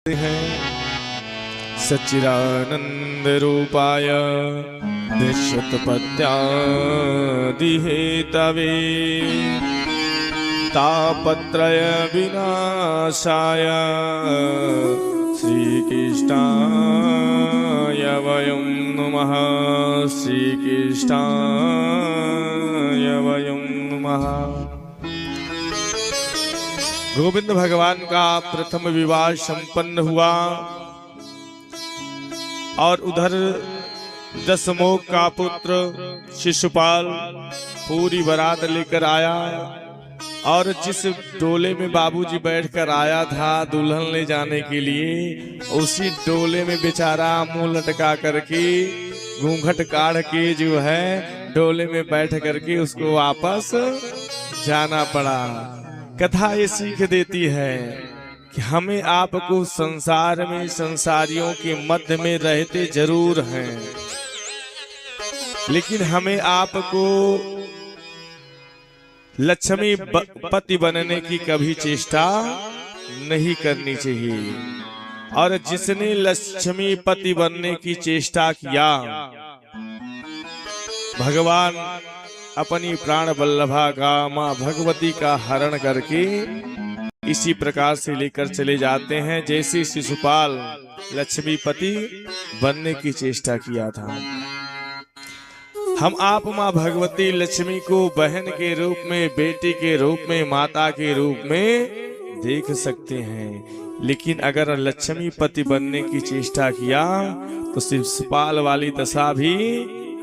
हैं सच्चिदानंद रूपाय विश्वोत्पत्त्यादिहेतवे तापत्रय विनाशाय श्रीकृष्णाय वयं नमः। श्रीकृष्णाय वयं नमः। गोविंद भगवान का प्रथम विवाह संपन्न हुआ और उधर दशमुख का पुत्र शिशुपाल पूरी बारात लेकर आया और जिस डोले में बाबूजी बैठकर आया था दुल्हन ले जाने के लिए, उसी डोले में बेचारा मुंह लटका करके घूंघट काढ़ के जो है डोले में बैठ करके उसको वापस जाना पड़ा। कथा ये सीख देती है कि हमें आपको संसार में संसारियों के मध्य में रहते जरूर हैं, लेकिन हमें आपको लक्ष्मी पति बनने की कभी चेष्टा नहीं करनी चाहिए। और जिसने लक्ष्मी पति बनने की चेष्टा किया, भगवान अपनी प्राण वल्लभा का मां भगवती का हरण करके इसी प्रकार से लेकर चले जाते हैं जैसे शिशुपाल लक्ष्मीपति बनने की चेष्टा किया था। हम आप मां भगवती लक्ष्मी को बहन के रूप में, बेटी के रूप में, माता के रूप में देख सकते हैं, लेकिन अगर लक्ष्मीपति बनने की चेष्टा किया तो शिशुपाल वाली दशा भी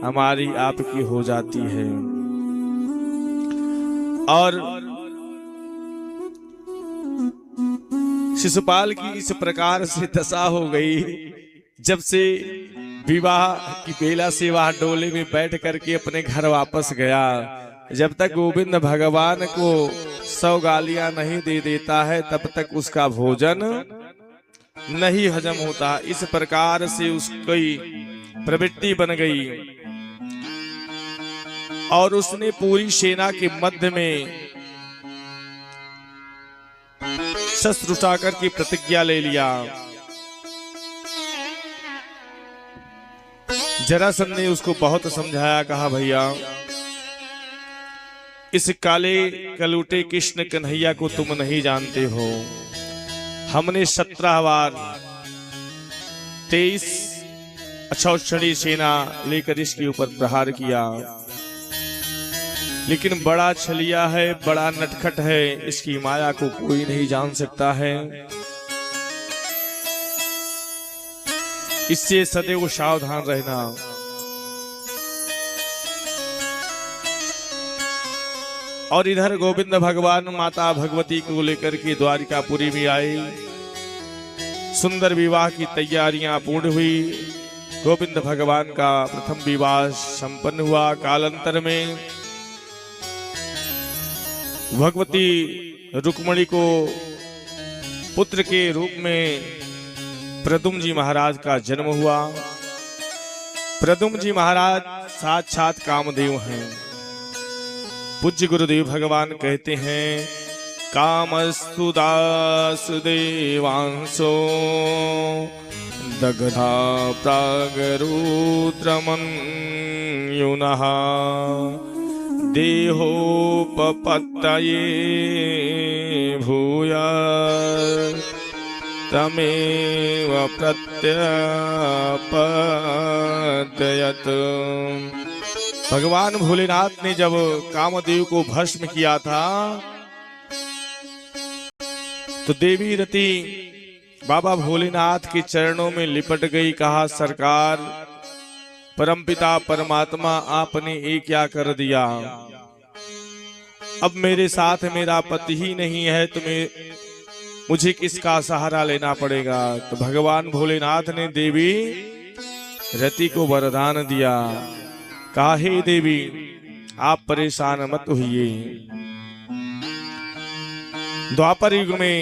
हमारी आपकी हो जाती है। और शिशुपाल की इस प्रकार से दशा हो गई, जब से विवाह की बेला से वह डोले में बैठ करके अपने घर वापस गया, जब तक गोविंद भगवान को 100 गालियां नहीं दे देता है तब तक उसका भोजन नहीं हजम होता। इस प्रकार से उसकी प्रवृत्ति बन गई और उसने पूरी सेना के मध्य में शस्त्र उठाकर की प्रतिज्ञा ले लिया। जरासंध ने उसको बहुत समझाया, कहा भैया इस काले कलूटे कृष्ण कन्हैया को तुम नहीं जानते हो। हमने 17 बार 23 अक्षौहिणी सेना लेकर इसके ऊपर प्रहार किया, लेकिन बड़ा छलिया है, बड़ा नटखट है, इसकी माया को कोई नहीं जान सकता है। इससे सदैव सावधान रहना। और इधर गोविंद भगवान माता भगवती को लेकर के द्वारिकापुरी में आए। सुंदर विवाह की तैयारियां पूर्ण हुई। गोविंद भगवान का प्रथम विवाह संपन्न हुआ। कालांतर में भगवती रुक्मिणी को पुत्र के रूप में प्रद्युम्न जी महाराज का जन्म हुआ। प्रद्युम्न जी महाराज साक्षात कामदेव हैं। पूज्य गुरुदेव भगवान कहते हैं, कामस्तु दासुदेवांसो दग्धा प्रागरुद्रमन्युनः देहोपपत्तये भूय तमेव प्रत्यपद्यत। भगवान भोलेनाथ ने जब कामदेव को भस्म किया था तो देवी रति बाबा भोलेनाथ के चरणों में लिपट गई। कहा, सरकार, परमपिता परमात्मा आपने ये क्या कर दिया? अब मेरे साथ मेरा पति ही नहीं है, तुम्हें मुझे किसका सहारा लेना पड़ेगा? तो भगवान भोलेनाथ ने देवी रति को वरदान दिया। कहा, हे देवी, आप परेशान मत होइए। द्वापर युग में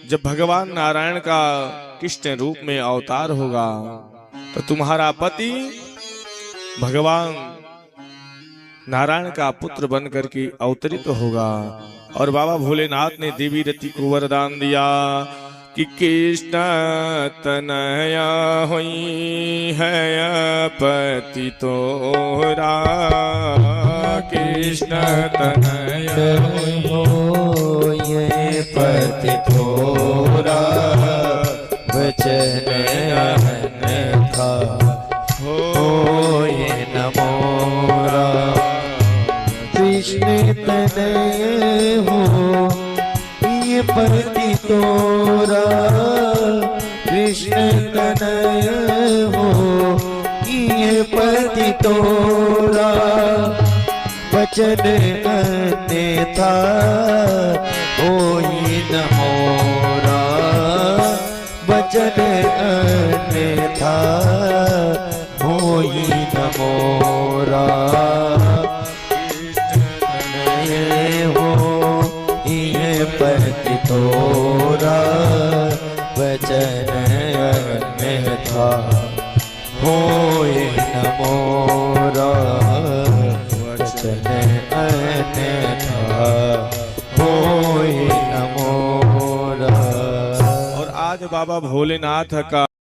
जब भगवान नारायण का कृष्ण रूप में अवतार होगा तो तुम्हारा पति भगवान नारायण का पुत्र बन करके अवतरित होगा। और बाबा भोलेनाथ ने देवी रति को वरदान दिया, कि कृष्ण तनया हुई है पति तोरा, कृष्ण तनया हो ये पति तोरा, वचन अन्यथा हो ये न मोरा। कृष्ण तनय हो ये पति तोरा, कृष्ण तनय हो ये पति तोरा, वचन अन्यथा होई न मोरा, वचन अन्यथा होई न मोरा। पति तोरा, वचन अन्यथा होए न मोरा, वचन अन्यथा होए न मोरा। और आज बाबा भोलेनाथ का